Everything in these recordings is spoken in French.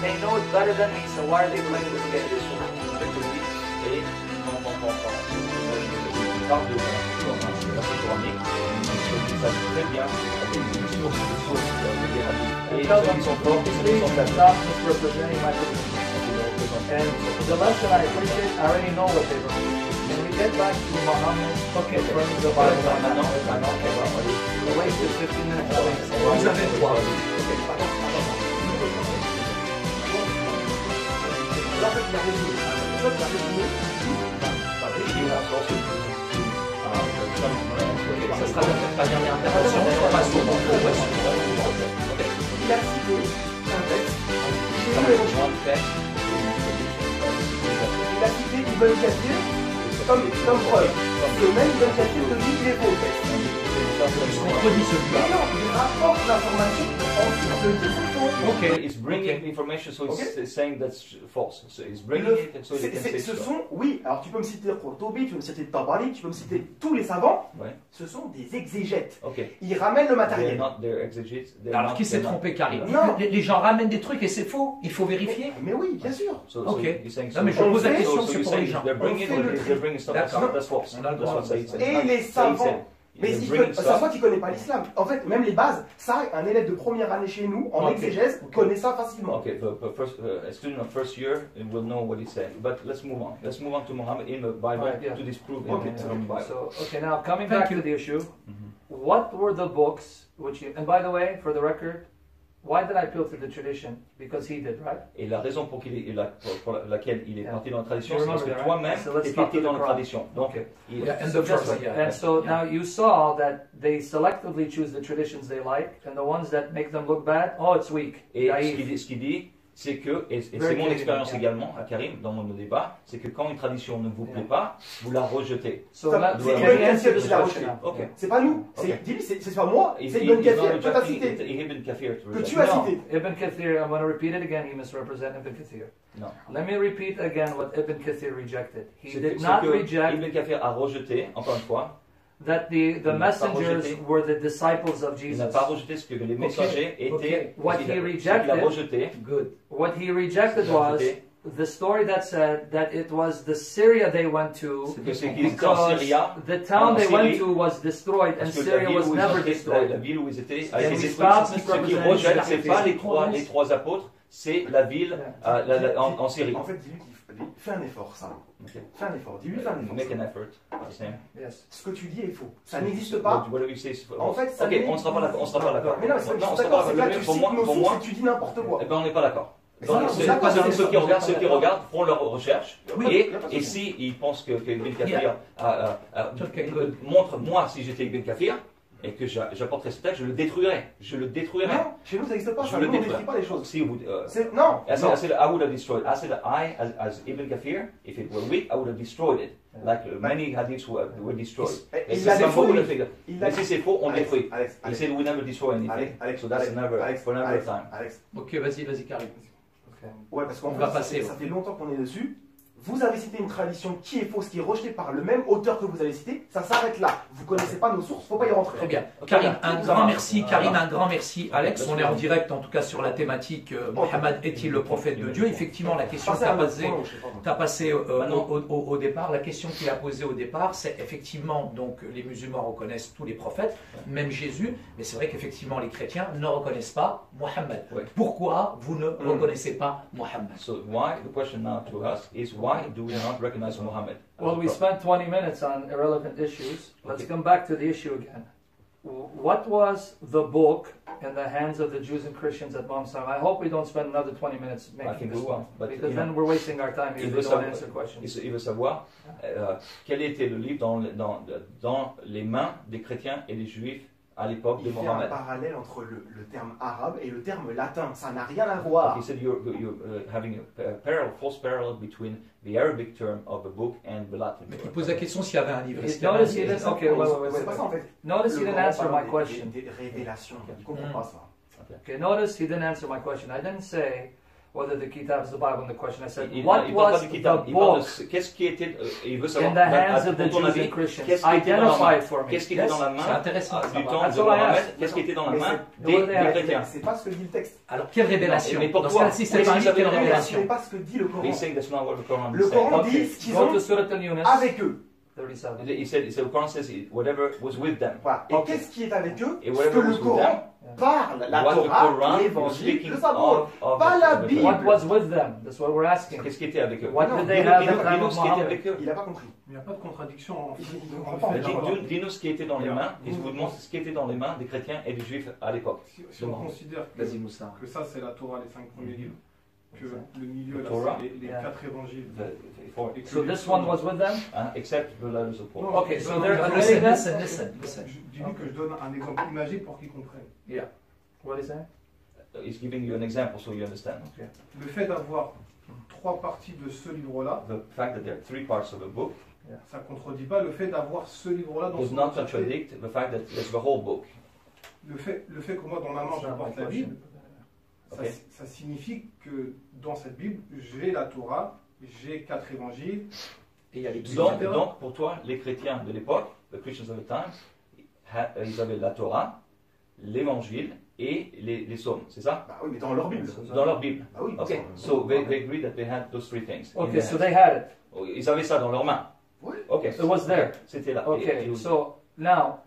they know it better than me, so why are they playing this game? Et parle de verset coranique, ils savent très bien avec des sources And tell them, please stop misrepresenting my position. And the lesson I appreciate, I already know what they were. When we get back to Muhammad, bring the Bible maintenant, we wasted 15 minutes. Vous avez le droit. Ça sera la dernière intervention. On passe au bon Il a cité un texte. Il a cité Ibn Kathir comme preuve. Et même Ibn Kathir te dit qu'il est faux. contredit celui-là. Non, il rapporte l'information ensuite de faux. Okay, he's bringing information, so he's saying that's false. So he's bringing it, and so he can say Ce so. sont, oui, alors tu peux me citer Qurtubi, tu peux me citer Tabari, tu peux me citer tous les savants, Ouais. ce sont des exégètes. Okay. Ils ramènent le They're matériel. not their exegetes. Alors qui s'est trompé, Karim? Non. Les gens ramènent des trucs et c'est faux. Il faut vérifier. Mais oui, bien sûr. So Ok. you're saying Non, mais je so. pose la On fait- question, So c'est you're pour les saying gens. they're bringing On fait le they're bringing stuff D'accord. that's false. On a le That's droit. what Saïd said. Et les Saïd savants. said, Mais they're il bringing ça stuff. voit qu'il ne connaît pas l'islam. En fait, même les bases, ça, un élève de première année chez nous, en Ok. exégèse, connaît ça facilement. Okay, the first, a student of first year will know what he's saying. But let's move on. Let's move on to Muhammad in the Bible Right, yeah. to disprove Okay. him from the Bible. So, okay, now coming Thank back you. to the issue, what were the books which you, and by the way, for the record, why did I appeal to the tradition? Because he did, right? Et la raison pour, pour laquelle il est Yeah. parti dans la tradition, You c'est parce que remember that, right? toi-même, So let's tu start étais with dans the la Quran. tradition. Donc, Okay. il- Yeah, and So the just verse, like- yeah. and so Yeah. now you saw that they selectively choose the traditions they like, and the ones that make them look bad, oh, it's weak, Et naive. ce qu'il dit, c'est que, et c'est Very mon Karim, expérience yeah. également, à Karim, dans mon débat, c'est que quand une tradition ne vous plaît pas, vous la rejetez. So Ça, let- c'est can Ibn you Kathir answer qui this l'a question rejeté. now? Ok. C'est pas nous. Ok. Dis-lui, c'est pas moi, He's- c'est he's Ibn not Kathir que tu as rejecting cité. Ibn Kathir to Que reject. tu as No, cité. Ibn Kathir, I'm going to repeat it again, he misrepresented Ibn Kathir. Non. Let me repeat again what Ibn Kathir rejected. He C'est did que- not c'est que reject Ibn Kathir a rejeté, encore une fois, that the Il n'a pas messengers rejeté. were the disciples of il Jesus. n'a pas rejeté ce que les messagers étaient. Ok. What ce qu'il he a- ce qu'il a rejected- rejeté. Good. What he rejected was the story that said that it was the Syria they went to Que c'est qu'ils étaient en because Syria, the town en they Syrie, went to was destroyed and parce que la Syria ville was où ils never étaient, la destroyed. ville où ils étaient, a And été we détruite. stopped Ce qu'ils representing rejettent, c'est pas Syria. les trois apôtres, c'est la ville en Syrie. En fait, dis-lui qu'il fait un effort, ça. Ok. Fais un effort. Dis-lui, fais un effort. Make an effort. Sam. Yes. Ce que tu dis est faux. Ça n'existe pas. What do you say? En fait, ça Ok, on ne sera pas d'accord. On sera pas d'accord. Mais non, mais c'est Non, on pas sera d'accord. pas C'est que là, d'accord. tu Pour cites moi, nos pour sources moi, et tu dis n'importe quoi. eh ben, on n'est pas d'accord. Mais Donc, ça, c'est d'accord, c'est ceux qui ça. regardent, font leurs recherches. Oui, Et, y a pas de et souci. s'ils pensent que Ibn Kathir Okay, good. montre, moi, si j'étais Ibn Kathir, et que j'apporterais ce texte, je le détruirais. Je le détruirais. Non, chez nous, ça n'existe pas. Je Ça, le nous, on ne détruis. détruit pas les choses. Si vous, Non, I non. said I would have destroyed. I said I, as Ibn Kathir, if it were weak, I would have destroyed it. Like many hadiths were destroyed. Et Et il l'a c'est détruit. Mais si c'est faux, on Alex, détruit. Alex, He Alex, said we never destroy anything. Alex, So that's never, for never Alex, time. Alex. Ok, vas-y, Karim. Okay. Ouais, parce qu'en On fait, va ça passer, fait- ouais. ça fait longtemps qu'on est dessus. Vous avez cité une tradition qui est fausse, qui est rejetée par le même auteur que vous avez cité. Ça s'arrête là. Vous connaissez pas nos sources, faut pas y rentrer. Très bien. Ok, Karim, voilà. un Ça grand marche. merci. Karim, un grand merci. Alex, on est en direct en tout cas sur la thématique Mohammed est-il le prophète de Dieu? Effectivement, la question que tu as posée. T'as passé au départ, la question qu'il a posée au départ, c'est effectivement, donc les musulmans reconnaissent tous les prophètes, même Jésus, mais c'est vrai qu'effectivement les chrétiens ne reconnaissent pas Mohammed. Ouais. Pourquoi vous ne reconnaissez pas Mohammed? So why the question now to us is why do we not recognize Muhammad? Well, we spent 20 minutes on irrelevant issues. Let's come back to the issue again. What was the book in the hands of the Jews and Christians at Mount Sinai? I hope we don't spend another 20 minutes I making think this we one, will, but, because you then know, we're wasting our time if il we veut don't savoir- answer questions. Il veut savoir quel était le livre dans les mains des chrétiens et des juifs à l'époque de Il fait un Mohammed. parallèle entre le terme arabe et le terme latin. Ça n'a rien à voir. He said you're having a false parallel between the Arabic term of a book and the Latin Mais tu term. poses la question s'il y avait un livre. Est-ce qu'il y avait un Notice he livre? didn't. Okay, wait. C'est pas ça en fait. Notice he Le didn't grand answer my parle question. des révélations. Il comprend pas ça. Okay, notice he didn't answer my question. I didn't say whether the kitab is the Bible, and the question I said, Il what parle pas was du the kitab, il parle book de qu'est-ce qui était, il veut in savoir, the hands of the pour ton Jews avis, and Christians? qu'est-ce qui était dans la Identify main, it for me. qu'est-ce qui était dans la C'est main intéressant. du temps That's de all I Mohammed, asked. qu'est-ce qui était dans la Mais main c'est- des Mais chrétiens. C'est pas ce que dit le texte. Alors, quelle révélation? Mais pour Dans ce toi, cas-ci, oui, c'est pas si un livre, j'avais quelle la Ce révélation? n'est pas ce que dit le Coran. He's saying that's not what the Quran Le says. Coran Okay. dit ce qu'ils Go ont to Surah Al-Yunus, avec eux. 37. He said the Quran says whatever was with them. Voilà. Et Ok. qu'est-ce qui est avec eux? Et Ce whatever que was le with Coran them, parle, la what the Torah, Quran was l'évangile, speaking le Zabour. of Pas la the Bible. What was with them? That's what we're asking. Qu'est-ce qui était avec eux? What Non, did they have at the Dis-nous time of ce qui était Muhammad? avec eux. Il n'a pas compris. Il n'y a pas de contradiction en fait. Il ne en comprend fait, pas. là-bas. Dis-nous ce qui était dans les mains, et je vous demande ce qui était dans les mains des chrétiens et des juifs à l'époque. Si on considère Vas-y, Moussa. que ça c'est la Torah, les 5 premiers livres, que le milieu The là Torah. c'est les Yeah. 4 évangiles. Et que So les this one psaumes- was with them? Except the letters of Paul. Non, Okay, je so donne they're un admitting exemple. that? Listen. Dis-lui que je donne un exemple imagé pour qu'il comprenne. Yeah. What is that? He's giving you an example so you understand. Le fait d'avoir 3 parties de ce livre-là, The fact that there are 3 parts of a book ça ne contredit pas le fait d'avoir ce livre-là dans does son not entièreté. contradict the fact that there's the whole book. Le fait que moi dans ma main je porte la Bible, Ok. ça signifie que dans cette Bible, j'ai la Torah, j'ai 4 évangiles. Et il y a les Donc, pour toi, les chrétiens de l'époque, the Christians of the time, ils avaient la Torah, l'évangile et les psaumes, c'est ça? Bah oui, mais dans leur Bible. Dans leur Bible. Bah oui. Ok, so they agree that they had those 3 things. in Okay, their so hands. they had it. Oh, ils avaient ça dans leurs mains. Oui. Ok. It was there. C'était là. Okay, Et so now,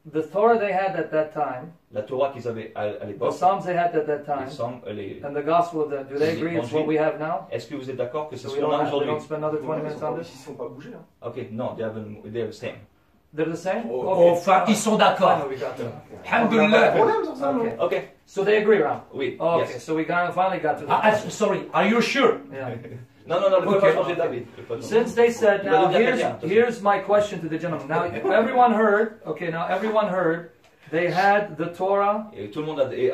the Torah they had at that time, la Torah qu'ils avaient à the l'époque, Psalms they had at that les time, psaumes, and the Gospel, do they agree it's what we have now? est-ce que vous êtes d'accord que c'est So ce we qu'on a don't aujourd'hui? spend another 20 minutes on Ils ne this? sont pas bougés. Hein. Ok, non, they're the same. They're the same? Enfin, ils sont d'accord. Finally, we got them. Pas de Alhamdulillah. problème sur ça, non? Okay. Ok, So they agree, Ram? oui, Okay, yes. so we finally got to the Sorry, are you sure? Yeah. Non, ne peux Ok. pas changer d'avis. Ne peux pas changer. Since they said, Tu vas now nous dire quelqu'un, here's my question to the gentleman. Now everyone heard, they had the Torah Et tout le monde a The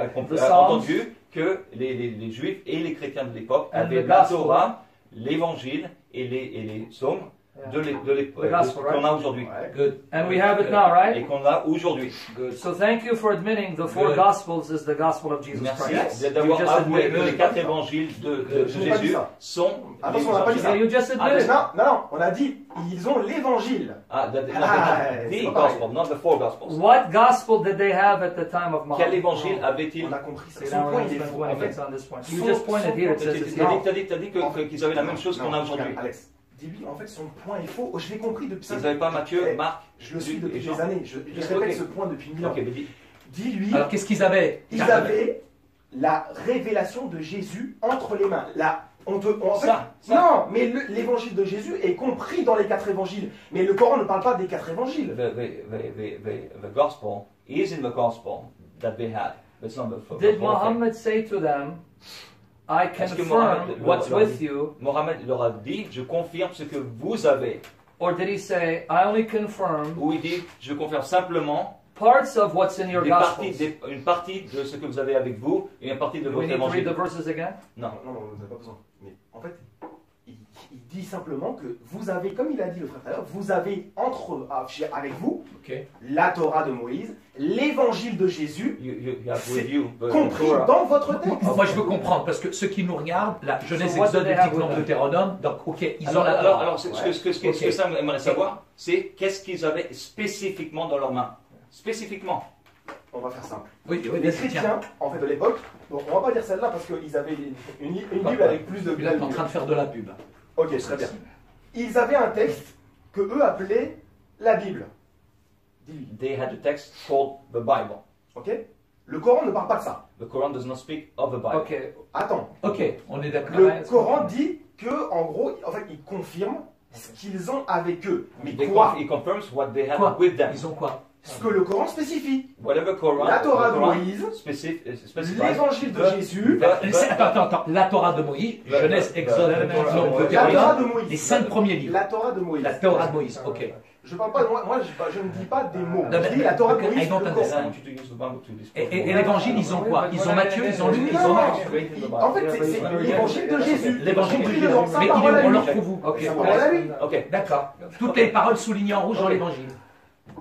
entendu que les juifs et les chrétiens de l'époque And avaient the la gospel. Torah, l'évangile et les psaumes de The gospel, qu'on right? a aujourd'hui. Ouais. Good. and we have it now, Et right? qu'on a aujourd'hui. Good. So thank you for admitting the 4 Good. Gospels is the gospel of Jesus Merci Christ. d'avoir You just avoué admitted que it. les 4 évangiles de Je n'ai pas dit Jésus ça. sont Attention, on n'a les pas dit ça. Yeah, you just admitted it. Non, on a dit, ils ont l'évangile. The c'est pas gospel, not the 4 gospels. What gospel did they have at the time of Quel Muhammad? évangile avait-il? On a compris ça. See, Son now we're point, going to il est spend faux. 20 En fait, minutes on this point. You son- just pointed here, it T'as says dit it's here. qu'ils avaient la même chose qu'on a Non, aujourd'hui. regarde, Alex, dis-lui, en fait, son point est faux. Je l'ai compris depuis ça. Vous n'avez pas Matthieu, Eh, Marc? Je le suis Luc et depuis Jean. des années. Je Ok. répète ce point depuis 1000 ans. Ok, mais dis. Dis-lui, Alors, qu'est-ce qu'ils avaient? ils avaient la révélation de Jésus entre les mains. En fait, Ça. non, mais l'évangile de Jésus est compris dans les 4 évangiles. Mais le Coran ne parle pas des 4 évangiles. The gospel is in the gospel that they had. It's not the Did whole thing. Muhammad say to them, I Est-ce que confirm Mohammed what's leur with dit- you? Mohammed leur a dit, je confirme ce que vous avez. Or did he say, I only confirm Ou il dit, je confirme simplement parts of what's in your Gospels? une partie de ce que vous avez avec vous et une partie de Do we votre need to read the évangile. verses again? Non. Non, vous n'avez pas besoin. Mais en fait, il dit simplement que vous avez, comme il a dit le frère tout à l'heure, vous avez avec vous Ok. la Torah de Moïse, l'évangile de Jésus, You have with you the compris Torah. dans votre texte. Moi, je veux comprendre, parce que ceux qui nous regardent, la Genèse, So what do Exode, they have Lévitique, Nombre, with them? Deutéronome, donc, ok, ils ont la Alors, Torah. ce que ça aimerait savoir, c'est qu'est-ce qu'ils avaient spécifiquement dans leurs mains. Spécifiquement. On va faire simple. Oui, Les vas-y, tiens. chrétiens, en fait, de l'époque, bon, on va pas dire celle-là parce qu'ils avaient une Bible avec plus de Puis là, tu es en train de faire de la pub. Ok, très bien. Ils avaient un texte que eux appelaient la Bible. Dis-lui. They had a text called the Bible. Ok? Le Coran ne parle pas de ça. The Quran does not speak of the Bible. Okay. Attends. Ok, on est d'accord. Le Ouais, Coran dit que, en gros, en fait, il confirme ce qu'ils ont avec eux. Mais They quoi? He confirms what they had Quoi? with them. Ils ont quoi? Ce que le Coran spécifie. Whatever Quran, La Torah the de Quran Moïse, specifies l'évangile de the- Jésus, Attends. La Torah de Moïse, Genèse, Exode, La Lévitique, Torah Nombre, de la Torah Deutéronome, de Moïse. les 5 premiers livres. La Torah de Moïse. La Torah de Moïse, ok. Je parle pas, moi je ne dis pas des mots. Non, Je mais- dis la Torah de ok, Moïse. I don't le understand. Coran. I want you to use the Bible to disprove. Et l'évangile, ils ont quoi? Ils ont Matthieu, ils ont Luc, ils ont Non, Marc. en fait, c'est l'évangile de Jésus. L'évangile de Compris Jésus. dedans, sa Mais parole à on lui. leur trouve où? Okay. Sa parole à lui. Ok. D'accord. Toutes les paroles soulignées en rouge dans l'évangile.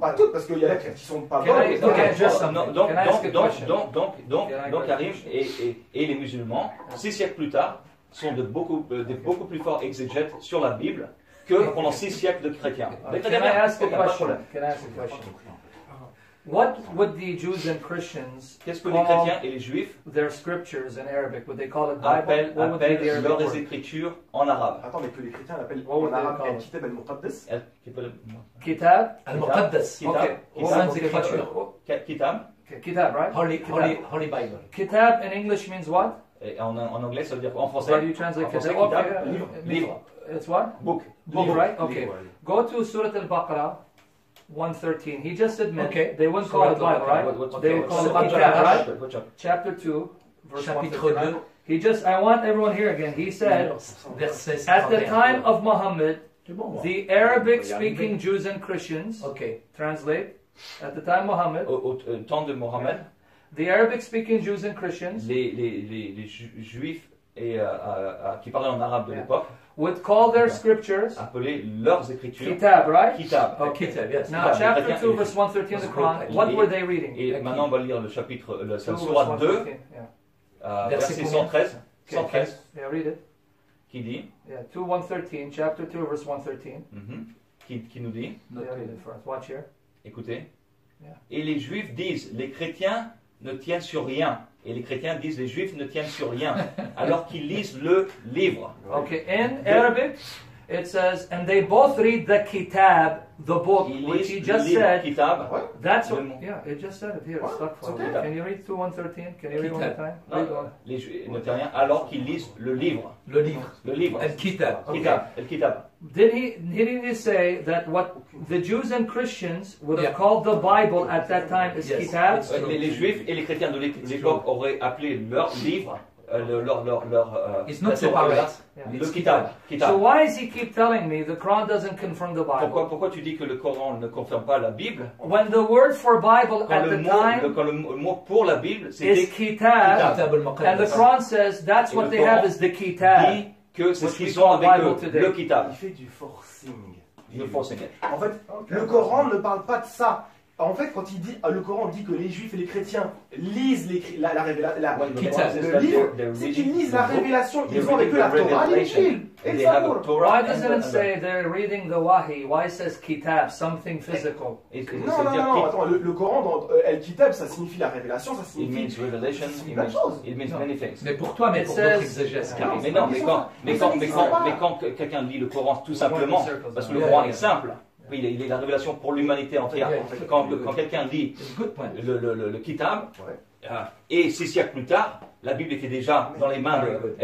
Pas toutes, parce qu'il y en a qui sont pas Can I- bonnes. okay, just Donc, something. donc, Can I ask a donc, question? donc, Karim et les musulmans, 6 siècles plus tard, sont de beaucoup plus forts exégètes sur la Bible que pendant 6 siècles de chrétiens. Les Can chrétiens, I ask a ok, pas de question? problème. Can I ask a question? What would the Jews and Christians Qu'est-ce que les call chrétiens et les juifs their scriptures in Arabic? Would they call it Bible? What would be appellent the Arabic leurs word? écritures en arabe? Attends, mais que les chrétiens l'appellent What would en they arabe call it? Al-Kitab al-Muqaddas. Kitab? Kitab. Okay. Kitab. What would they call it? Kitab. Okay, Kitab, right? Holy Bible. Kitab in English means what? Et en anglais, ça veut dire en How français. do you translate En français, Kitab? kitab, Okay, livre. it means- Livre. It's what? Book. Book, Livre. right? Okay. Livre. Go to Surah Al-Baqarah 113. He just admitted Okay. they wouldn't call it Bible, right? They would call it What Kitab, right? chapter? What chapter? Chapter 2, verse Chapitre 139. He just, I want everyone here again. He said, Verset at the 51. time of Muhammad, C'est bon, moi. the Arabic speaking Jews and Christians, Ok. translate, at the time Muhammad, Au temps de Mohammed, the Arabic speaking Jews and Christians les juifs qui parlaient en arabe de Yeah. l'époque would call their scriptures appelaient leurs écritures Kitab, right? Kitab. Okay. Kitab, yes. Now, Kitab, chapter les 2, chrétiens- verse 113 of the Quran, what were they reading? Et maintenant, on va lire le chapitre, la 2, verse sourate 2, 113. Yeah. verset combien? 113, Okay. 113, Yeah, read it. qui dit, Yeah, 2, 113, chapter 2, verse 113. qui nous dit, Yeah, read it for us. Watch here. écoutez, Yeah. et les juifs disent, les chrétiens ne tiennent sur rien, et les chrétiens disent, les juifs ne tiennent sur rien, alors qu'ils lisent le livre. Okay, in Arabic, it says, and they both read the Kitab, the book, Ils which he lisent just le livre, said. Kitab. That's Le what, mot. yeah, it just said it here. What? It's stuck for Okay. you. Can you read 2, 113? Can you read one more time? Read one. Les juifs ne tiennent rien, alors qu'ils lisent le livre. Le livre. Le livre. Al-Kitab. Okay. Kitab, el Kitab. Didn't he say that what the Jews and Christians would have called the Bible at that time is Yes. Kitab? It's Ouais, les juifs et les chrétiens de l'époque auraient appelé leur livre, It's not la Torah, separate. Yeah. le It's Kitab. So Kitab. why does he keep telling me the Quran doesn't confirm the Bible? Pourquoi tu dis que le Coran ne confirme pas la Bible? When the word for Bible Quand at le the mot, time quand le mot pour la Bible, is c'était Kitab, Kitab and the al-Muqaddas. Quran says that's Et what le they Coran have is the Kitab. dit que c'est What ce we qu'ils call ont avec Bible eux, today. le Kitab. Il fait du forcing. Le français. En fait, le Coran ne parle pas de ça. En fait, quand il dit, le Coran dit que les juifs et les chrétiens lisent la révélation, le livre, c'est qu'ils lisent la révélation. Ils ont avec eux la Torah, l'Injil et le Zabour. Why doesn't it say they're reading the Wahi? Why it says Kitab, something physical? Non, attends, le Coran dans El-Kitab, ça signifie la révélation, ça It signifie... means revelation, C'est plein de choses. it means many things. Mais pour toi, mais It pour says- d'autres exégèses. Non, Mais non, mais quand pas. quelqu'un lit le Coran tout simplement, parce que le Coran est simple, il est la révélation pour l'humanité entière. Quand quelqu'un lit It's a good point. le Kitab, Ouais. et 6 siècles plus tard, la Bible était déjà dans les mains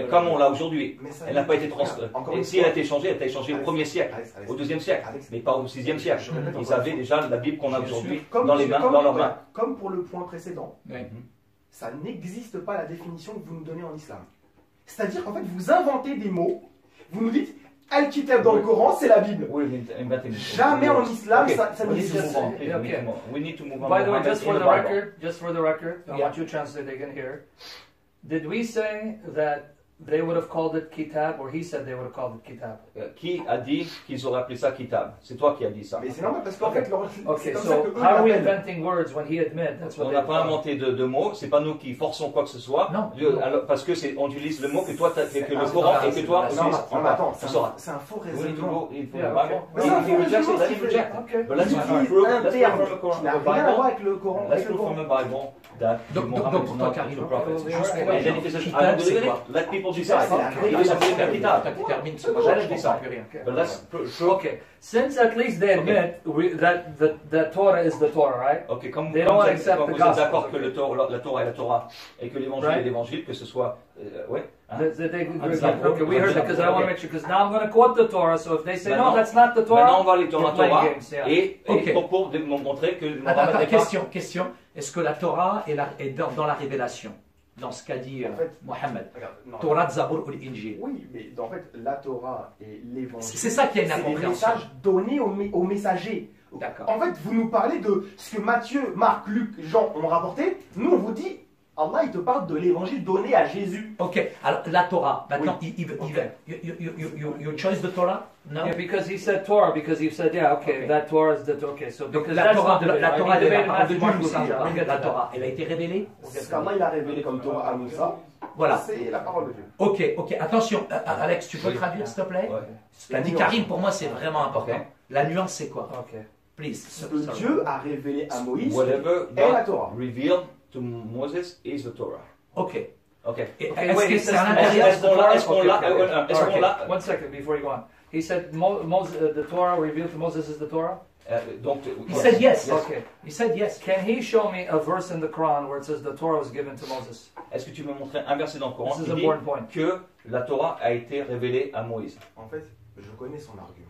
comme on l'a aujourd'hui. Mais ça Elle n'a pas dit- été transférée. Encore Et une si elle a fois. été changée, elle a été changée au Alex, 1er siècle, Alex, au 2e siècle, Alex. mais pas au 6e siècle. Je répète Ils encore avaient une déjà la Bible qu'on a aujourd'hui Comme- dans leurs mains. Comme pour le point précédent, Oui. ça n'existe pas la définition que vous nous donnez en islam. C'est-à-dire qu'en fait, vous inventez des mots, vous nous dites Al-Kitab dans le Coran, c'est la Bible. Jamais en islam, ça n'existe pas. We need to move on. By the way, Muhammad just in for the the Bible. record, I want you to translate again here. Did we say that they would have called it Kitab, or he said they would have called it Kitab? Qui a dit qu'ils auraient appelé ça Kitab? C'est toi qui as dit ça. Mais c'est normal parce qu'en fait, c'est Okay, comme ça so que eux how are we l'appellent. inventing words when he admit that's what On they n'a pas call it? inventé de mots, c'est pas nous qui forçons quoi que ce soit. Non. Alors, parce que on utilise le mot que toi, que le Ah, Coran c'est et que toi, pas- Non, utilises. mais attends, On saura. c'est un faux We need to raisonnement. go in for Yeah, the okay. Bible. Mais c'est un faux He rejects raisonnement, it, let him Stephen. reject. Okay. But let's Ils prove utilisent un let's terme prove from qui n'a the rien à voir Bible. avec le Coran. Let's prove from the Bible that Donc, Muhammad pour is toi, not Karim, the prophet. juste pour And then if he says, I Kitab, don't c'est believe quoi? it, let people Ça, decide. c'est la Il veut s'appeler C'est Kitab. toi qui termine ce moi, Let je it comprends decide. plus rien. But let's prove. Okay, since at least they admit that the Torah is the Torah, right? Ok, comme They don't vous accept the êtes gospel. d'accord que la Torah est la Torah et que l'évangile Right. est l'évangile, que ce soit. Ouais. hein? Okay, we heard that because I want to make sure, because now I'm going to quote the Torah, so if they say, no, Maintenant- that's not the Maintenant, on Torah, va aller dans la they're playing Torah games, yeah. et Ok. pour montrer que Mohammed Attends, n'est pas. question. Est-ce que la Torah est dans la révélation? Dans ce qu'a dit En fait, Mohammed. Regarde, non. Torah, Zabour ou l'Injil. Oui, mais en fait, la Torah et l'évangile, C'est ça qui a une c'est des incompréhension. messages donnés aux messagers. D'accord. En fait, vous nous parlez de ce que Matthieu, Marc, Luc, Jean ont rapporté. Nous, on vous dit, Allah, il te parle de l'évangile donné à Jésus. Ok, alors la Torah. Maintenant, you choose the Torah? No. Yeah, because he said Torah, because he said, yeah, okay, that Torah is the okay. So Donc because la that's Torah, not the la Torah, debate. elle est la parole de Dieu, Mark Moussa. Lucia. We'll get La to Torah, elle a été révélée. Ce qu'Allah il a révélé comme Torah à Moussa, Voilà. c'est la parole de Dieu. Ok, attention, Alex, tu peux traduire s'il te plaît? Ouais. Ce qu'a dit Karim, pour moi, c'est vraiment important. Ok. La nuance, c'est quoi? Okay. Please. Ce que Dieu a révélé à Moïse Whatever est la God Torah. revealed to Moses is the Torah. Ok. Ok. Et Okay, est-ce wait, que he c'est says à the l'intérieur? Est-ce qu'on l'a- est-ce qu'on l'a- Okay, okay. est-ce qu'on Okay, l'a- one second before you go on. He said the Torah revealed to Moses is the Torah? Donc, He said yes. Okay. He said yes. Can he show me a verse in the Quran where it says the Torah was given to Moses? Est-ce que tu peux montrer un verset dans le Coran This is qui an dit important point. que la Torah a été révélée à Moïse? En fait, je connais son argument.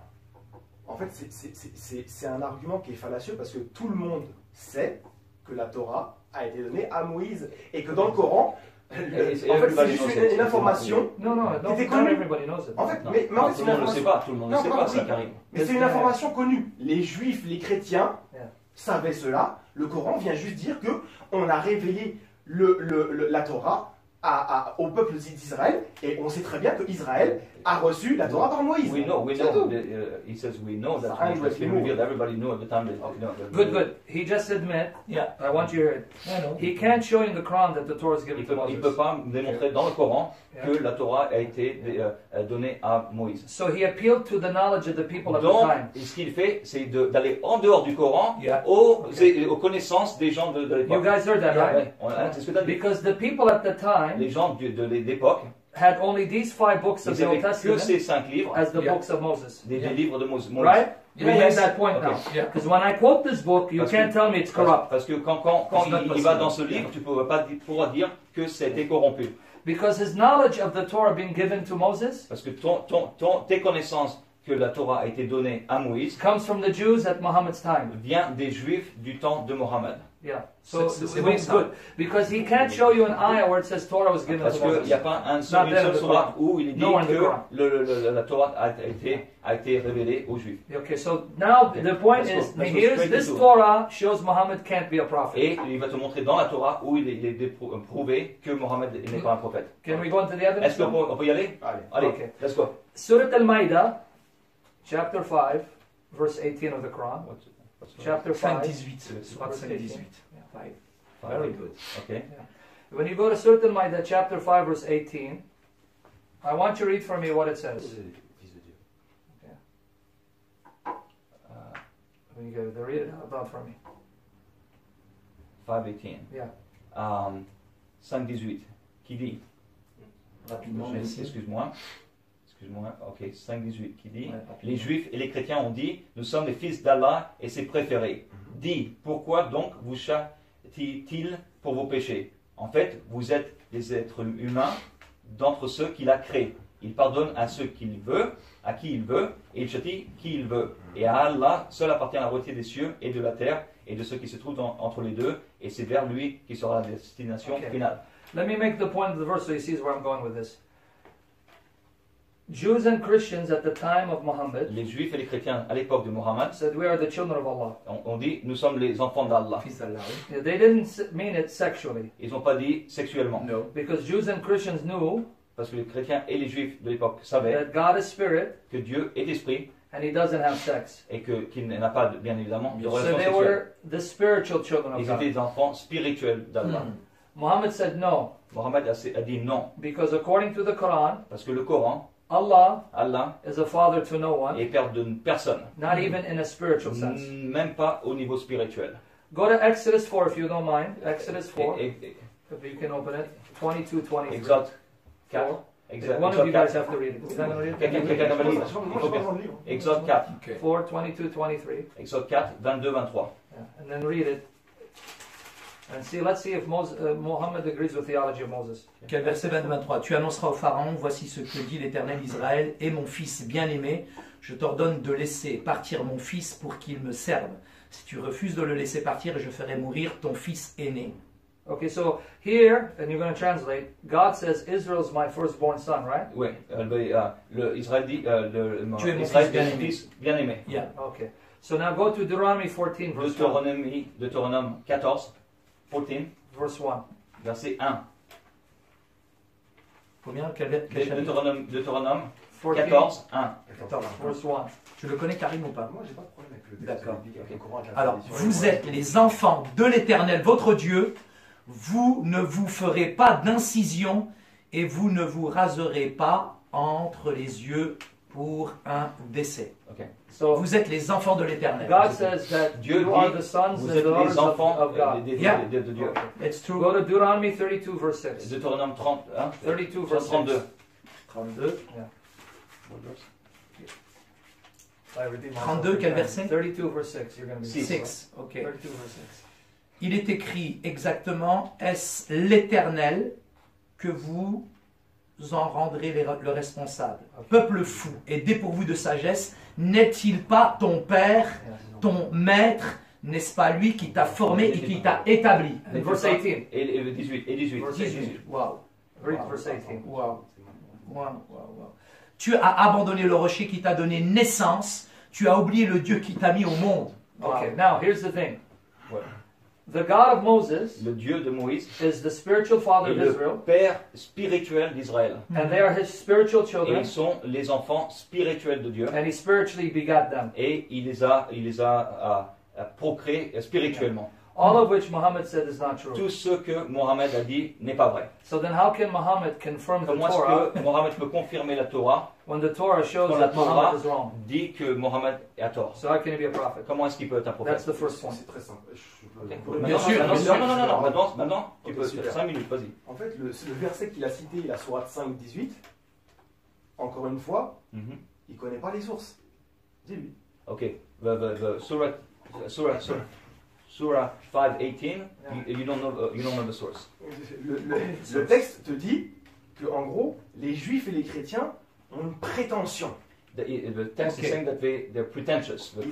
En fait, c'est un argument qui est fallacieux parce que tout le monde sait que la Torah a été donnée à Moïse et que dans le Coran, en fait, c'est juste une information. No, no, Qui not était connu. everybody knows it. En fait, Non, mais en non, fait, tout c'est le une monde ne le sait information. pas, tout le monde ne Non, sait t'as pas pas ça, compris. Karim. Mais c'est une information connue. Les Juifs, les chrétiens savaient cela. Le Coran vient juste dire que on a révélé la Torah au peuple d'Israël et on sait très bien que Israël a reçu la Torah par Moïse. We know. C'est tout. He says we know that Ah, it has been oui. revealed. Everybody knew at the time. That, Good. He just admit. Yeah. I want you to hear it. I know. He can't show you in the Quran that the Torah is given Il to ne Moses. peut pas démontrer dans le Coran que la Torah a été donnée à Moïse. So he appealed to the knowledge of the people at the Donc, time. ce qu'il fait, c'est d'aller en dehors du Coran Yeah. aux connaissances des gens de You l'époque. guys heard that, right? Ouais, c'est ce que tu as dit. Because the people at the time Les gens de l'époque, had only these 5 books of ils the n'avaient Old que Testament ces 5 livres, as the Yeah. books of Moses. des livres de Moïse. Right? You Yeah, made yes. that point Okay. now. Yeah. Because when I quote this book, you Parce can't que- tell me it's corrupt. Parce que quand C'est pas il possible. va dans ce livre, tu ne pourras pas pouvoir dire que c'était corrompu. Because his knowledge of the Torah being given to Moses Parce que tes connaissances que la Torah a été donnée à Moïse comes from the Jews at Muhammad's time. vient des Juifs du temps de Mohammed. Yeah. So C'est it bon, means ça. good. Because he can't show you an ayah where it says Torah was given Parce to qu'il n'y a Moses. pas une Not seule there in the sourate Quran. où il dit No in the Quran. que la Torah a été révélée aux Juifs. Okay, so now Okay. the point Let's go. is, Let's go here's straight this into it. Torah shows Muhammad can't be a prophet. Et il va te montrer dans la Torah où il est prouvé que Mohammed n'est pas un prophète. Can we go into the evidence? Est-ce qu'on peut y aller? Allez. Allez, Okay. let's go. Surah Al-Ma'idah, chapter 5, verse 18 of the Quran. Chapter 5. 5-18. Surat 5-18. Yeah. Very good. Ok. When you go to Surah Al-Ma'idah, chapter 5, verse 18, I want you to read for me what it says. When you go to read it out loud for me. 5:18. Yeah. 5:18. Qui dit? Rapidement, merci. Excuse-moi. Ok, 5:18 qui dit, Ouais, les Juifs et les chrétiens ont dit, nous sommes les fils d'Allah et ses préférés. Dit, pourquoi donc vous châtie-t-il pour vos péchés? En fait, vous êtes des êtres humains d'entre ceux qu'il a créés. Il pardonne à ceux qu'il veut, à qui il veut, et il châtie qui il veut. Et à Allah, seul appartient la royauté des cieux et de la terre, et de ceux qui se trouvent entre les deux, et c'est vers lui qui sera la destination Okay. finale. Let me make the point of the verse so he sees where I'm going with this. Jews and Christians at the time of Muhammad Les Juifs et les chrétiens à l'époque de Mohammed, said we are the children of Allah. on dit, nous sommes les enfants d'Allah. Fils d'Allah, oui. Yeah, they didn't mean it sexually Ils n'ont pas dit sexuellement. No. because Jews and Christians knew Parce que les chrétiens et les juifs de l'époque savaient that God is spirit que Dieu est esprit and he doesn't have sex. et qu'il n'a pas, bien évidemment, de So relation they sexuelle. were the spiritual children of Ils étaient God. des enfants spirituels d'Allah. Muhammad said no Mohammed a dit non, because according to the Quran, parce que le Coran, Allah Allah is a father to no one, est père de personne, not even in a spiritual sense. même pas au niveau spirituel. Go to Exodus 4 if you don't mind. Exodus 4, Et- if you can open it. 22, 23. Exode 4. 4. Exode One of you 4. guys have to read it. Is that gonna read it? Quelqu'un comme livre. Moi, je prends le livre. Exode 4. Ok. 4, 22, 23. Exode 4, 22, 23. Yeah. And then read it. And see, let's see if Muhammad agrees with the theology of Moses. Ok, verset 22-23. Tu annonceras au Pharaon, voici ce que dit l'Éternel Israël, et mon fils bien-aimé, je t'ordonne de laisser partir mon fils pour qu'il me serve. Si tu refuses de le laisser partir, je ferai mourir ton fils aîné. Okay, so here, and you're going to translate, God says, Israel's my firstborn son, right? Oui, Israël dit, Tu es mon Israël fils bien-aimé. fils bien-aimé. Yeah. Okay. So now go to Deuteronomy 14, verse 1. Deutéronome 14, 14. Verse 1. verset 1. Combien? Quel chapitre? Deutéronome 14, 1. 14, verse 1. Tu le connais, Karim, ou pas? Moi, j'ai pas de problème avec le texte. D'accord. Avec le Coran, avec la Alors, tradition. vous êtes les enfants de l'Éternel, votre Dieu. Vous ne vous ferez pas d'incision et vous ne vous raserez pas entre les yeux pour un décès. Okay. So Vous êtes les enfants de l'Éternel. God says that Dieu you are dit, the sons vous and êtes daughters les enfants of God. de Dieu. It's true. Go to Deuteronomy 32, verse 6. Deutéronome 30, 32, verse 6. 32. 32. I redeem myself 32, quel from verset? 32, verse 6. You're going to be 6. Ok. 32, verse 6. Il est écrit exactement, est-ce l'Éternel que vous en rendrez le responsable? Peuple fou et dépourvu de sagesse, n'est-il pas ton père, ton maître? N'est-ce pas lui qui t'a formé et qui t'a établi? And verse 18. Et 18. Et 18. Verse 18. Wow. Read verse 18. Wow. Wow, wow, wow. Tu as abandonné le rocher qui t'a donné naissance. Tu as oublié le Dieu qui t'a mis au monde. Okay, now here's the thing. What? The God of Moses Le Dieu de Moïse is the spiritual father est of le Israel, Père spirituel d'Israël. and they are his spiritual Et children, ils sont les enfants spirituels de Dieu. and he spiritually begat them. Et il les a procréés spirituellement. All of which Muhammad said is not true. Tout ce que Mohammed a dit n'est pas vrai. So then how can Muhammad confirm the Comment Torah est-ce que Mohammed peut confirmer la Torah when the Torah shows quand la that Muhammad Torah is wrong? dit que Mohammed est à tort? So how can he be a prophet? Comment est-ce qu'il peut être un prophète? That's the first point. C'est très simple. Bien sûr, Maintenant, bien sûr. maintenant, tu Ok, peux super. 5 minutes, vas-y. En fait, le verset qu'il a cité, la sourate 5-18, encore une fois, il ne connaît pas les sources. Dis-lui. Ok, Surah 5:18, you don't know the source. Le texte te dit que, en gros, les juifs et les chrétiens ont une prétention. The text is saying that they're pretentious. The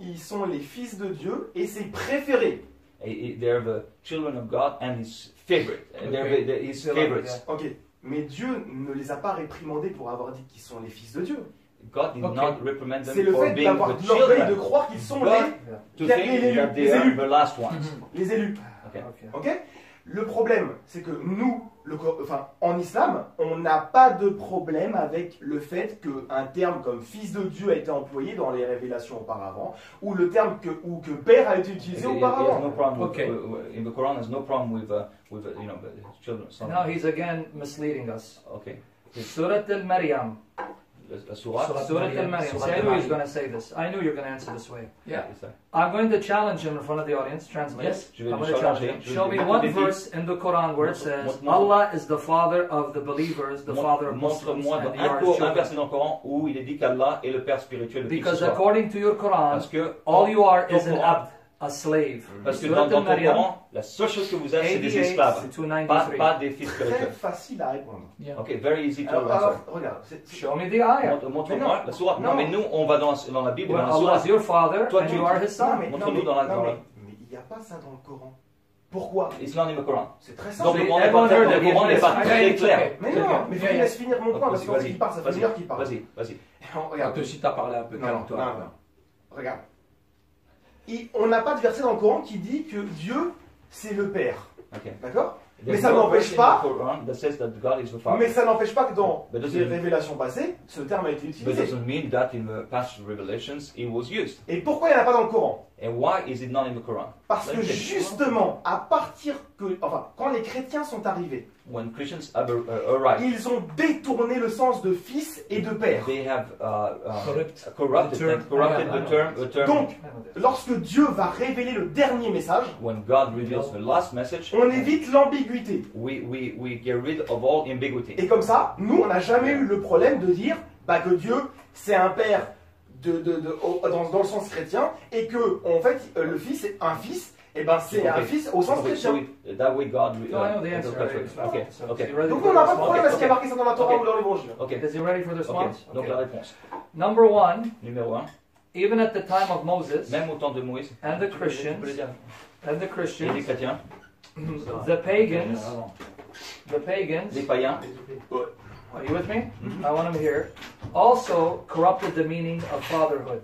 Ils sont les fils de Dieu et ses préférés. They're the children of God and his favorite. They're his favorites. Ok, mais Dieu ne les a pas réprimandés pour avoir dit qu'ils sont les fils de Dieu. God did not reprimand C'est them le for fait being d'avoir the l'orgueil de children. croire qu'ils sont God to les think élus, that they les are élus. the last ones. Les élus. Okay. Ok. Le problème, c'est que nous, en islam, on n'a pas de problème avec le fait qu'un terme comme fils de Dieu a été employé dans les révélations auparavant, ou le terme que père a été utilisé He has auparavant. no problem with, Okay. in the Quran. There's no problem with children. Son. Now he's again misleading us. Okay. Surah al-Maryam. La Surah. Surah al-Maryam. See, I knew he was going to say this. I knew you were going to answer this way. Yeah. I'm going to challenge him in front of the audience. Translate. Yes. Je vais I'm le going to challenge challenger. him. Show me one verse in the Quran where it says Allah is the father of the believers, the father of Muslims, Montre-moi and you are his un children. verset dans le Coran où il est dit qu'Allah est le Père spirituel de qui que ce Because soit. according to your Quran, Parce que all you are ton is an Coran- abd, a slave. Parce que Surah dans ton al-Maryam, Coran, la seule chose que vous êtes, c'est des 88 esclaves, to pas 93. des fils Très spirituels. facile à répondre. Ok, very easy to Alors, answer. regarde. Show me the ayah. Montre-moi la sourate. Non, Non. mais nous, on va dans la Bible, When dans la Allah sourate. is your father Toi, and tu- you are his son. Montre-nous dans la Torah. Mais il n'y a pas ça dans le Coran. Pourquoi? It's not in the Coran. C'est très Donc simple. le Coran n'est everyone pas heard très- that le Coran he n'est pas was- très It's clair. okay. Mais non, mais il faut que je laisse finir mon point parce Vas-y, qu'il parle, ça fait une heure qu'il parle. Vas-y. Regarde. Si t'as parlé un peu, Non, calme-toi. non. Regarde. On n'a pas de verset dans le Coran qui dit que Dieu, c'est le Père. Ok. D'accord? There's Mais ça no n'empêche verse in pas- the Quran that says that God is the Father. Mais ça n'empêche pas que dans But les doesn't- révélations passées, ce terme a été But utilisé. doesn't mean that in the past revelations it was used. Et pourquoi il n'y en a pas dans le Coran? And why is it not in the Quran? Parce que Let me tell you. justement, à partir que, enfin, quand les chrétiens sont arrivés, When Christians have arrived, ils ont détourné le sens de fils et de père. they have Correct. corrupted the term. Donc, lorsque Dieu va révéler le dernier message, When God reveals the last message, on évite l'ambiguïté. we get rid of all ambiguity. Et comme ça, nous, on n'a jamais eu le problème de dire bah, que Dieu, c'est un père dans le sens chrétien, et que, en fait, le fils est un fils, et ben c'est un fils au sens chrétien. That way God No, I know the answer. Okay. So is he ready Donc for on n'a the pas de problème à ce response? qu'il y a marqué ça dans la Torah Ok. ou dans l'évangile. Ok. Is he ready for the response? Donc Okay. la réponse. Number one, Numéro 1. even at the time of Moses Même au temps de Moïse. and the Tu Christians, peux le dire. and the Et les Christians, chrétiens, the pagans, les païens, are you with me? I want them here. Also corrupted the meaning of fatherhood.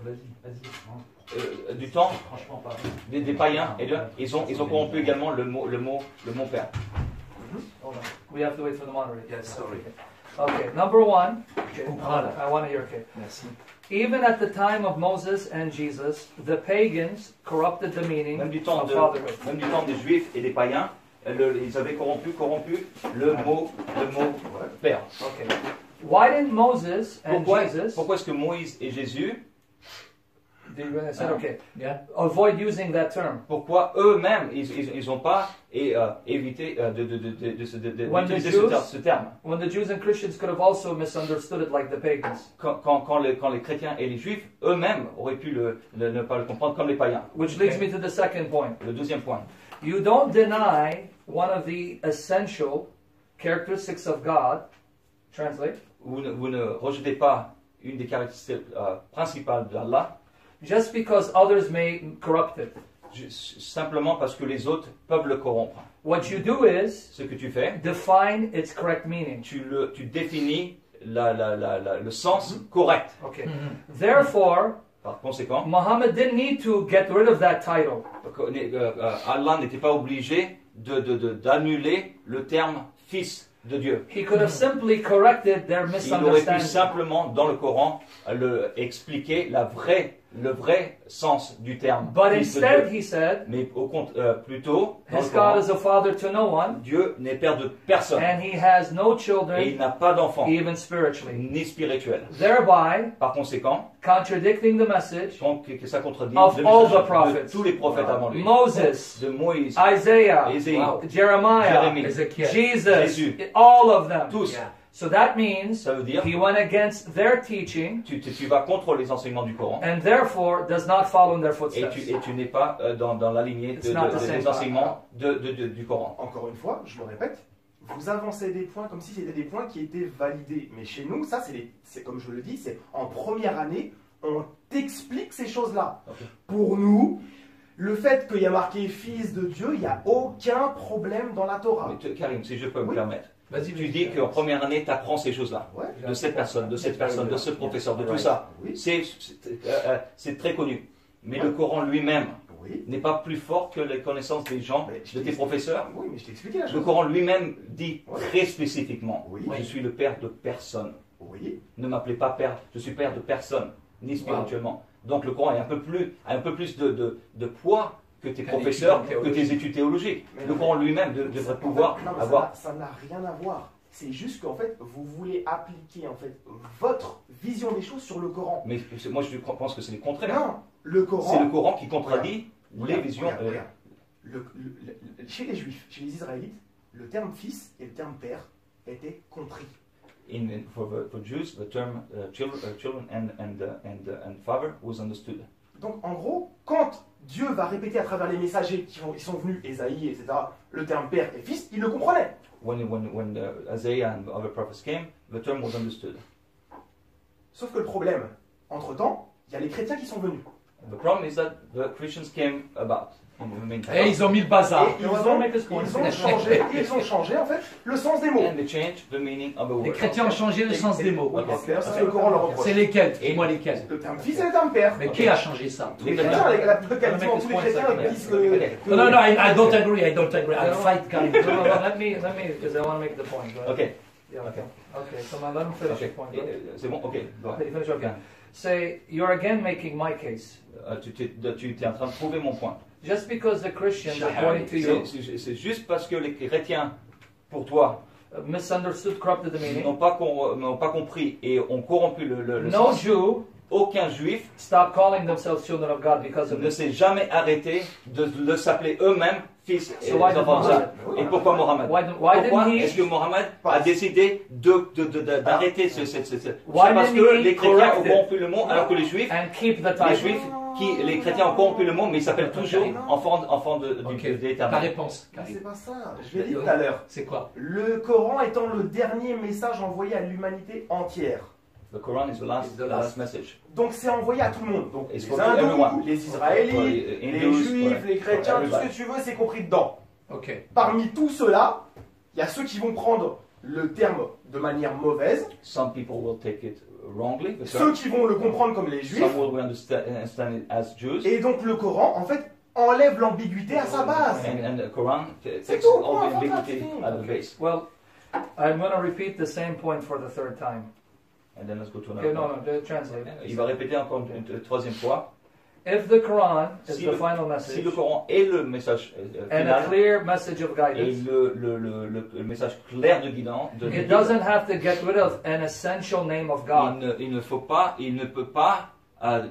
du temps Franchement, pas. des païens, et ils ont corrompu également le mot père. Hold on. We have to wait for the moderator. Yes, sorry. Okay, number one. Okay, Voilà. I want to hear, okay. Merci. Even at the time of Moses and Jesus, the pagans corrupted the meaning Même du temps of fatherhood. des Juifs et des païens, ils avaient corrompu le mot père. Okay. Why didn't Moses and Jesus? Pourquoi est-ce que Moïse et Jésus, I said, okay. Yeah. Avoid using that term. pourquoi eux-mêmes ils n'ont pas évité d'utiliser ce terme? When the Jews and Christians could have also misunderstood it like the pagans. Quand les chrétiens et les juifs eux-mêmes auraient pu ne pas le comprendre comme les païens. Which leads me to the second point. Le deuxième point. You don't deny one of the essential characteristics of God. Translate. Vous ne rejetez pas une des caractéristiques principales d'Allah. Just because others may corrupt it. Simplement parce que les autres peuvent le corrompre. What you do is Ce que tu fais, define its correct meaning. tu définis le sens correct. Okay. Therefore, Par conséquent, Muhammad didn't need to get rid of that title. Allah n'était pas obligé d'annuler le terme fils de Dieu. He could have simply corrected their Il aurait pu misunderstanding. simplement, dans le Coran, expliquer le vrai sens du terme But fils de instead, Dieu. he said, Mais plutôt, dans his le God Coran, is a father to no one, Dieu n'est père de personne and he has no et il children, n'a pas d'enfant, even spiritually. ni spirituel. Thereby, Par conséquent, contradicting the message donc, que ça contredit of le all message the prophets. de tous les prophètes avant lui. Moses, De Moïse, Isaiah, Ésaïe, Jeremiah, Jérémie, Ezekiel. Jesus, Jésus. all of them. tous. Yeah. So that means Ça veut dire he went against their teaching tu vas contre les enseignements du Coran and therefore does not follow in their et footsteps. tu n'es pas dans la lignée It's not the same. des enseignements du Coran. Encore une fois, je le répète, vous avancez des points comme si c'était des points qui étaient validés. Mais chez nous, ça, c'est comme je le dis, c'est en première année, on t'explique ces choses-là. Okay. Pour nous, le fait qu'il y a marqué fils de Dieu, il n'y a aucun problème dans la Torah. Mais Karim, si je peux me Oui. permettre, Vas-y, tu dis qu'en première année, tu apprends ces choses-là. Ouais. De cette personne, de ce professeur, de tout ça. Oui. C'est très connu. Mais le Coran lui-même Oui. n'est pas plus fort que les connaissances des gens, Mais je de tes t'ai- professeurs. Oui, mais je t'ai expliqué la Le chose. Coran lui-même dit Ouais. très spécifiquement, Oui. je suis le père de personne. Oui. Ne m'appelez pas père, je suis père de personne, ni spirituellement. Donc le Coran a un peu plus de poids que tes Qu'un professeurs, étudiant que tes études théologiques. Mais Le non. Coran lui-même devrait pouvoir Non, mais avoir... ça n'a rien à voir. C'est juste qu'en fait, vous voulez appliquer en fait votre vision des choses sur le Coran. Mais moi je pense que c'est le contraire. Non, le Coran. C'est le Coran qui contredit les Regarde, visions. regarde. Chez les Juifs, chez les Israélites, le terme fils et le terme père étaient compris. For Jews, the term children and father was understood. Donc en gros, quand Dieu va répéter à travers les messagers qui sont venus, Ésaïe, etc., le terme père et fils, ils le comprenaient. When Isaiah and other prophets came, the term was understood. Sauf que le problème, entre-temps, il y a les chrétiens qui sont venus. The problem is that the Christians came about in the meantime. Et ils ont mis le bazar. Et ils ont changé en fait le sens des mots. And they changed the meaning of the Les word. chrétiens ont changé le sens des mots. Oui, c'est d'ailleurs ce que le Coran leur reproche. C'est lesquels? Dis-moi lesquels. Le terme fils et le terme père. Mais qui a changé ça? Tous les chrétiens, quasiment tous les chrétiens disent que... Non, I don't agree, I'll fight Karim. Let me, because I want to make the point. Right? Okay. Yeah, okay, so now let me finish Okay. your point. Right? C'est bon. Okay. Go ahead. Okay, finish your point. Say, you're again making my case. Tu es en train de prouver mon point. Just because the Christians, according to you, C'est juste parce que les chrétiens, pour toi, misunderstood, corrupted the meaning. n'ont pas compris et ont corrompu le No sens. Jew Aucun juif stop calling themselves children of God because of ne this. s'est jamais arrêté de s'appeler eux-mêmes fils et So why did enfants de ça. Muhammad? Et pourquoi Mohammed? Why Pourquoi didn't est-ce que he? Mohammed a décidé d'arrêter ce Why parce didn't que he les chrétiens ont correct it? corrompu le mot alors que les juifs, And keep the title. les chrétiens ont corrompu le mot mais ils s'appellent toujours enfants de Ok, ta l'éternel. réponse, Mais Karim. c'est pas ça, je l'ai dit tout à l'heure. C'est quoi? Le Coran étant le dernier message envoyé à l'humanité entière. The Quran is the last message. Donc c'est envoyé à tout le monde. Donc It's les for hindous, everyone. les For israélites, the les Hindus, juifs, for les chrétiens, tout ce everybody. que tu veux, c'est compris dedans. Ok. Parmi tout cela, il y a ceux qui vont prendre le terme de manière mauvaise. Some people will take it wrongly. Ceux qui vont le comprendre comme les Juifs. Some will understand it as Jews. Et donc le Coran, en fait, enlève l'ambiguïté à sa base. And the Quran takes tout, all the point, ambiguity out of the base. Well, I'm going to repeat the same point for the third time. And then let's go to Okay, another no, translate. Il va répéter encore une troisième fois. If the Quran is Si the le- final Si message le Coran est le message and a final clear message of et guidance, le message clair de guidance, it doesn't have to get rid of an essential name of God. il ne peut pas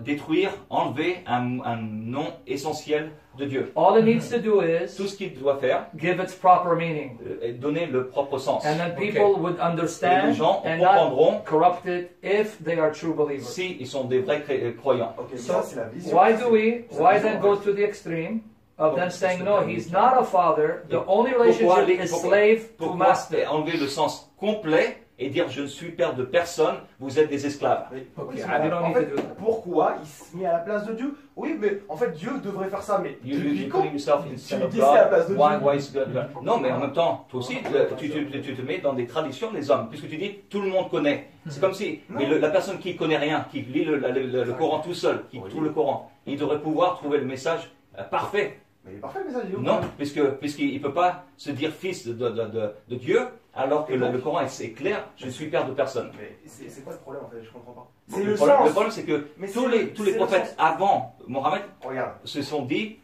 détruire, enlever un nom essentiel de Dieu. All it needs to do is Tout ce qu'il doit faire give its proper meaning. est donner le propre sens. And then people would Et understand les gens and not comprendront corrupt it if they are true believers. si ils sont des vrais croyants. Ok, So, ça c'est la vision. why then go to the extreme of then saying, no, he's not a father, the only relationship is slave to Pourquoi master. enlever le sens complet et dire je ne suis père de personne, vous êtes des esclaves. Okay, C'est I don't en need fait, to do that. pourquoi il se met à la place de Dieu? Oui, mais en fait Dieu devrait faire ça, mais You depuis quand? putting yourself instead Tu of dis ça à la place God. de Why Dieu. is God? Non, mais en même temps, toi aussi, tu te mets dans des traditions des hommes, puisque tu dis tout le monde connaît. C'est comme si, mais la personne qui connaît rien, qui lit le Coran tout seul, qui trouve le Coran, il devrait pouvoir trouver le message parfait. Mais il est parfait le message, il est où? Non, puisqu'il ne peut pas se dire fils de Dieu, alors que le Coran est clair, je suis père de personne. Mais c'est quoi le problème en fait? Je comprends pas. Le C'est le problème, sens. le problème, c'est que Mais tous c'est les le prophètes sens. avant Mohammed Regarde. se sont dit,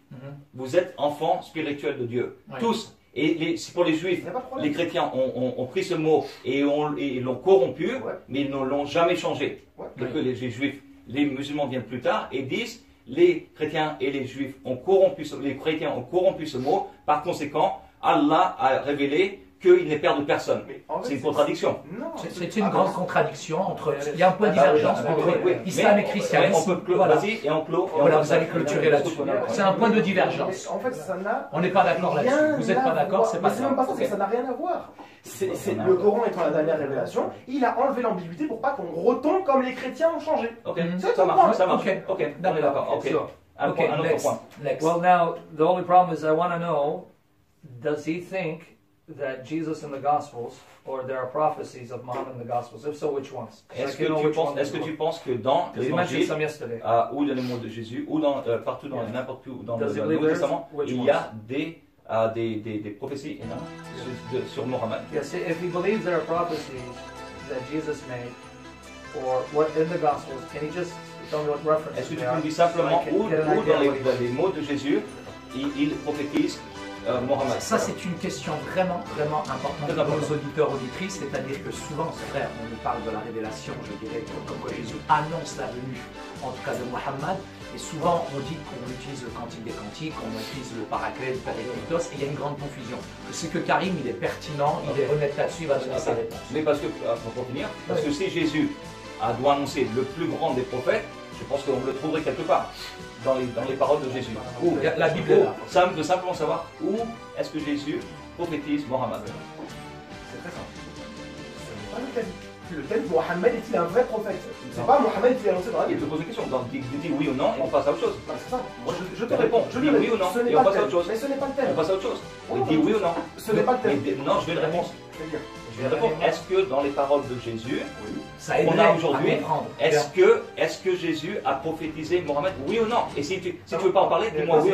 vous êtes enfants spirituels de Dieu. Ouais. Tous. Et c'est pour les juifs, Il n'y a pas de problème. les chrétiens ont pris ce mot et l'ont corrompu, Ouais. mais ils ne l'ont jamais changé. Ouais. Que les juifs, les musulmans viennent plus tard et disent, les chrétiens et les juifs ont corrompu ce mot, par conséquent, Allah a révélé qu'il n'est père de personne. Mais en fait, C'est une contradiction. Non. C'est une grande contradiction entre. Il y a un point de divergence entre islam et christianisme. On peut Voilà. Vas-y, et on clôt. Voilà, vous allez clôturer là-dessus. C'est un point de divergence. Mais en fait, ça n'a. On n'est pas d'accord là-dessus. rien Vous n'êtes pas à d'accord, voir. c'est pas Mais c'est même pas ça, grave. c'est que ça n'a rien à voir. Le Coran étant la dernière révélation, il a enlevé l'ambiguïté pour pas qu'on retombe comme les chrétiens ont changé. Ok, C'est ça tout marche, point. ça marche. Ok. Ok, on est d'accord. Ok. Un Okay, autre next. point. Next. Well, now, the only problem is I want to know, does he think that Jesus in the Gospels, or there are prophecies of Muhammad in the Gospels? If so, which ones? Est-ce que tu penses que dans Because he mentioned l'évangile, some yesterday. ou dans les mots de Jésus, ou partout dans n'importe où dans le Does he Nouveau believe Testament, which il ones? y a des prophéties sur Mohammed. Yes, if he believes there are prophecies that Jesus made, or what in the Gospels, can he just tell me what references Est-ce que tu they peux are? me dire simplement So I can où get an dans idea what he les mots de Jésus, il prophétise Mohammed? Ça, c'est une question vraiment, vraiment importante Très pour important. nos auditeurs, auditrices. C'est-à-dire que souvent, c'est vrai, on nous parle de la révélation, je dirais, comme quoi Jésus annonce la venue, en tout cas de Mohammed. Et souvent, on dit qu'on utilise le cantique des cantiques, on utilise le paraclet, le périclitos, et il y a une grande confusion. C'est que Karim, il est pertinent, il est honnête là-dessus, il va donner sa réponse. Mais parce que, pour finir, parce que si Jésus doit annoncer le plus grand des prophètes, je pense qu'on le trouverait quelque part dans les paroles de Jésus. Où La Bible est là. Ça me veut simplement savoir où est-ce que Jésus prophétise Mohammed. C'est très simple. Ce n'est pas le thème. Le thème, Mohammed est-il un vrai prophète? C'est pas Mohammed qui est annoncé dans la Il Bible. te pose une question, donc dis oui ou non et on passe à autre chose. Non, c'est ça. Moi, je te Mais réponds. réponds. Je Dis te oui réponds. ou non, Ce n'est et pas on le passe à thème. autre chose. Mais ce n'est pas le On thème. passe à autre chose. Oui, Dis oui ou non. Ce n'est pas le thème. Non, je vais une réponse. Je vais dire. Je vais répondre. Est-ce que dans les paroles de Jésus, Ça on aiderait a à aujourd'hui, comprendre. est-ce que Jésus a prophétisé Mohammed? Oui ou non? Et si tu veux pas en parler, dis-moi oui.